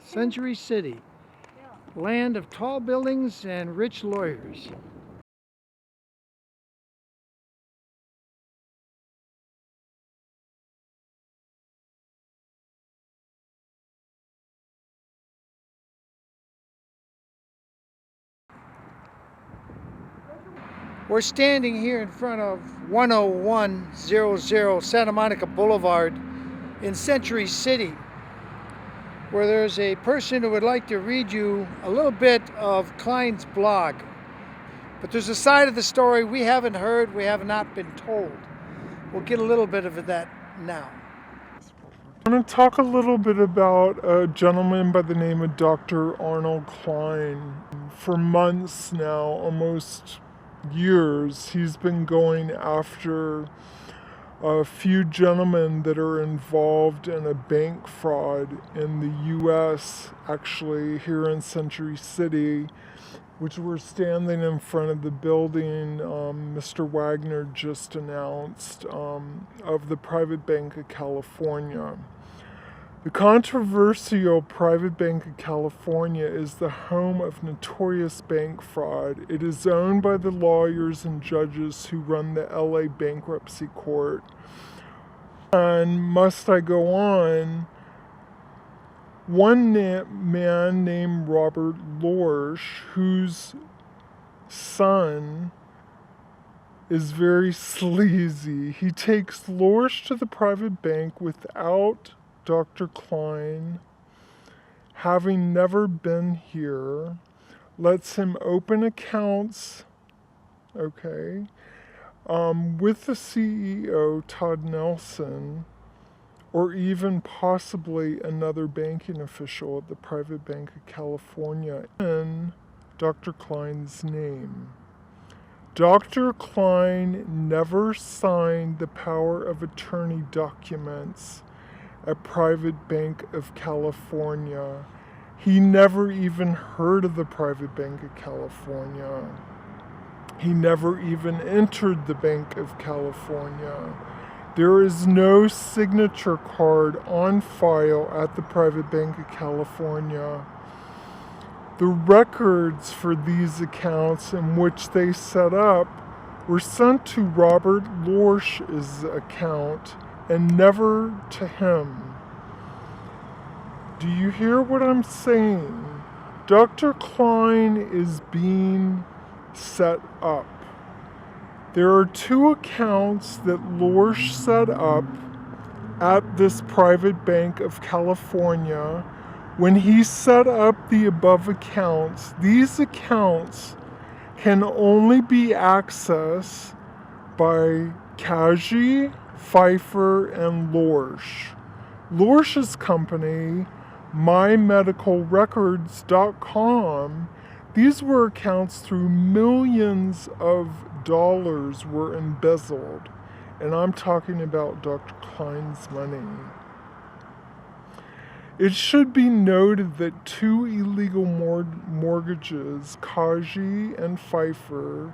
Century City, land of tall buildings and rich lawyers. We're standing here in front of 10100 Santa Monica Boulevard in Century City, where there's a person who would like to read you a little bit of Klein's blog. But there's a side of the story we haven't heard, we have not been told. We'll get a little bit of that now. I want to talk a little bit about a gentleman by the name of Dr. Arnold Klein. For months now, almost years, he's been going after a few gentlemen that are involved in a bank fraud in the U.S., actually here in Century City, which we're standing in front of the building Mr. Wagner just announced of the Private Bank of California. The controversial Private Bank of California is the home of notorious bank fraud. It is owned by the lawyers and judges who run the LA Bankruptcy Court. And must I go on? One man named Robert Lorsch, whose son is very sleazy. He takes Lorsch to the private bank without Dr. Klein, having never been here, lets him open accounts, with the CEO, Todd Nelson, or even possibly another banking official at the Private Bank of California in Dr. Klein's name. Dr. Klein never signed the power of attorney documents at Private Bank of California. He never even heard of the Private Bank of California. He never even entered the Bank of California. There is no signature card on file at the Private Bank of California. The records for these accounts in which they set up were sent to Robert Lorsch's account and never to him. Do you hear what I'm saying? Dr. Klein is being set up. There are two accounts that Lorsch set up at this Private Bank of California. When he set up the above accounts, these accounts can only be accessed by Cozey, Pfeiffer, and Lorsch. Lorsch's company, MyMedicalRecords.com, these were accounts through millions of dollars were embezzled. And I'm talking about Dr. Klein's money. It should be noted that two illegal mortgages, Cozey and Pfeiffer,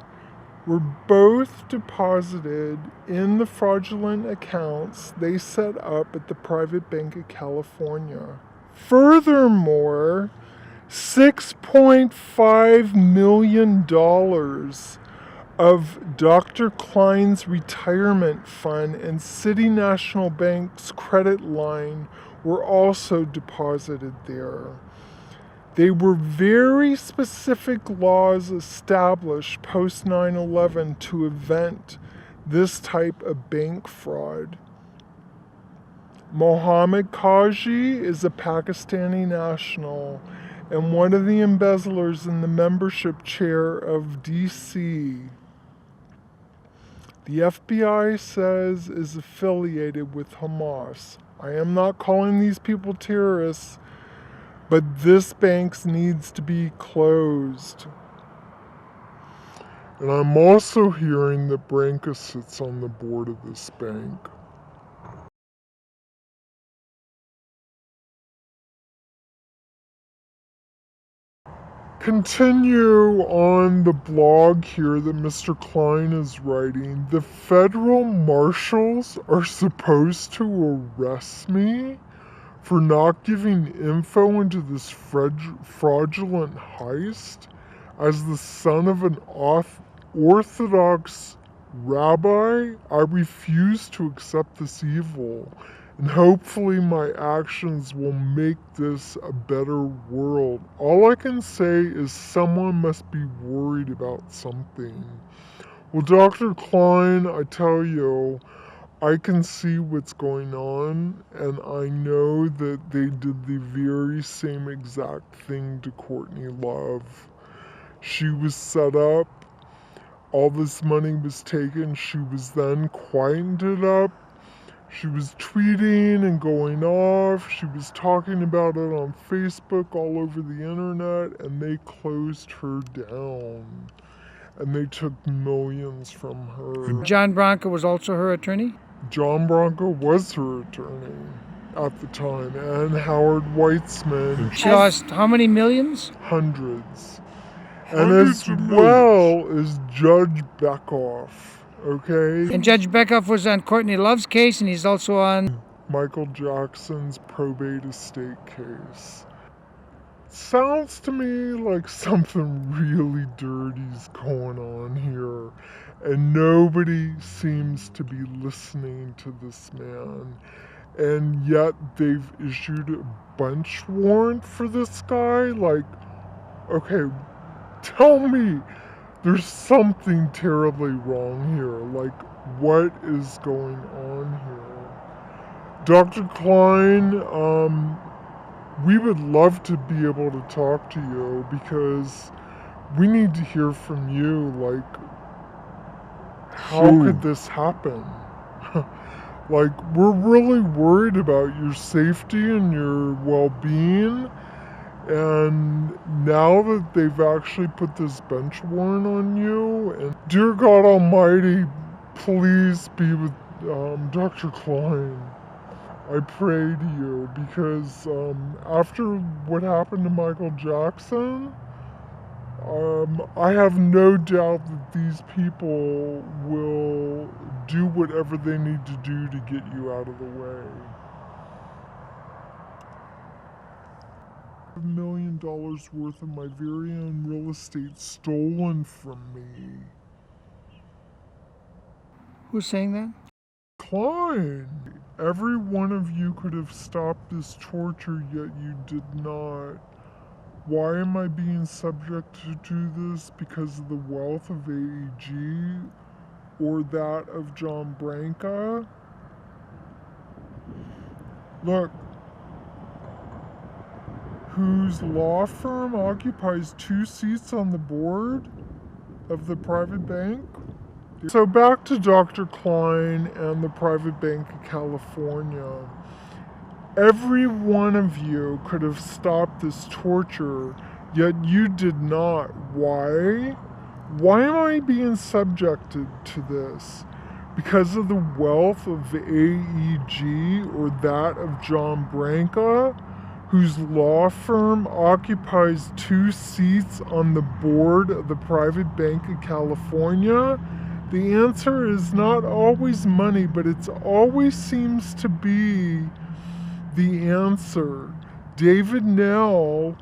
were both deposited in the fraudulent accounts they set up at the Private Bank of California. Furthermore, $6.5 million of Dr. Klein's retirement fund and City National Bank's credit line were also deposited there. They were very specific laws established post 9/11 to prevent this type of bank fraud. Mohammed Cozey is a Pakistani national and one of the embezzlers in the membership chair of DC. The FBI says is affiliated with Hamas. I am not calling these people terrorists, but this bank needs to be closed. And I'm also hearing that Branca sits on the board of this bank. continue on the blog here that Mr. Klein is writing. The federal marshals are supposed to arrest me for not giving info into this fraudulent heist. As the son of an Orthodox rabbi, I refuse to accept this evil, and hopefully my actions will make this a better world. All I can say is someone must be worried about something. Well, Dr. Klein, I tell you, I can see what's going on, and I know that they did the very same exact thing to Courtney Love. She was set up, all this money was taken, she was then quieted up, she was tweeting and going off, she was talking about it on Facebook, all over the internet, and they closed her down. And they took millions from her. John Branca was also her attorney? John Branca was her attorney at the time, and Howard Weitzman. She lost how many millions? Hundreds. And as well as Judge Beckoff, okay? And Judge Beckoff was on Courtney Love's case, and he's also on Michael Jackson's probate estate case. Sounds to me like something really dirty's going on here, and nobody seems to be listening to this man. And yet they've issued a bench warrant for this guy. Like, okay, tell me there's something terribly wrong here. Like, what is going on here? Dr. Klein, we would love to be able to talk to you because we need to hear from you. Like, how could this happen? Like, we're really worried about your safety and your well-being. And now that they've actually put this bench warrant on you, and dear God Almighty, please be with Dr. Klein. I pray to you, because after what happened to Michael Jackson, I have no doubt that these people will do whatever they need to do to get you out of the way. $1 million worth of my very own real estate stolen from me. Who's saying that? Klein, every one of you could have stopped this torture, yet you did not. Why am I being subject to this? Because of the wealth of AEG or that of John Branca? Look, whose law firm occupies 2 seats on the board of the private bank? So back to Dr. Klein and the private bank of California. Every one of you could have stopped this torture, yet you did not. Why? Why am I being subjected to this? Because of the wealth of AEG or that of John Branca, whose law firm occupies 2 seats on the board of the private bank of California? The answer is not always money, but it always seems to be the answer. David Nell,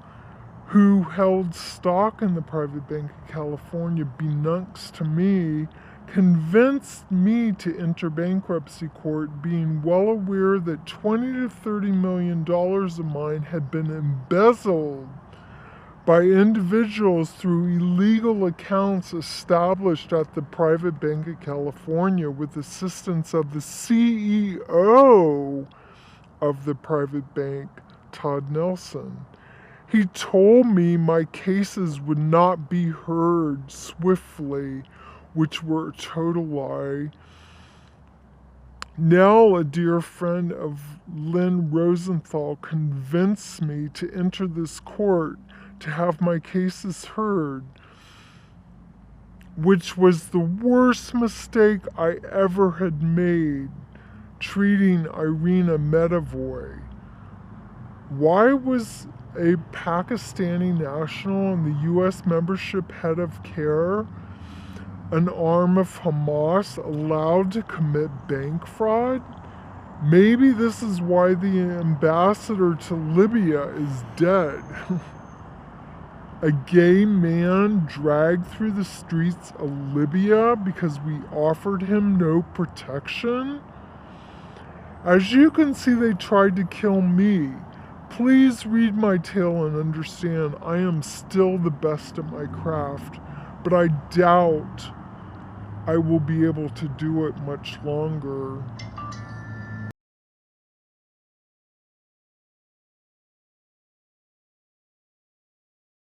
who held stock in the private bank of California, beknownst to me, convinced me to enter bankruptcy court, being well aware that $20 to $30 million of mine had been embezzled by individuals through illegal accounts established at the private bank of California with assistance of the CEO of the private bank, Todd Nelson. He told me my cases would not be heard swiftly, which were a total lie. Now, a dear friend of Lynn Rosenthal convinced me to enter this court to have my cases heard, which was the worst mistake I ever had made, treating Irina Medavoy. Why was a Pakistani national and the U.S. membership head of CARE, an arm of Hamas, allowed to commit bank fraud? Maybe this is why the ambassador to Libya is dead. A gay man dragged through the streets of Libya because we offered him no protection? As you can see, they tried to kill me. Please read my tale and understand I am still the best at my craft, but I doubt I will be able to do it much longer.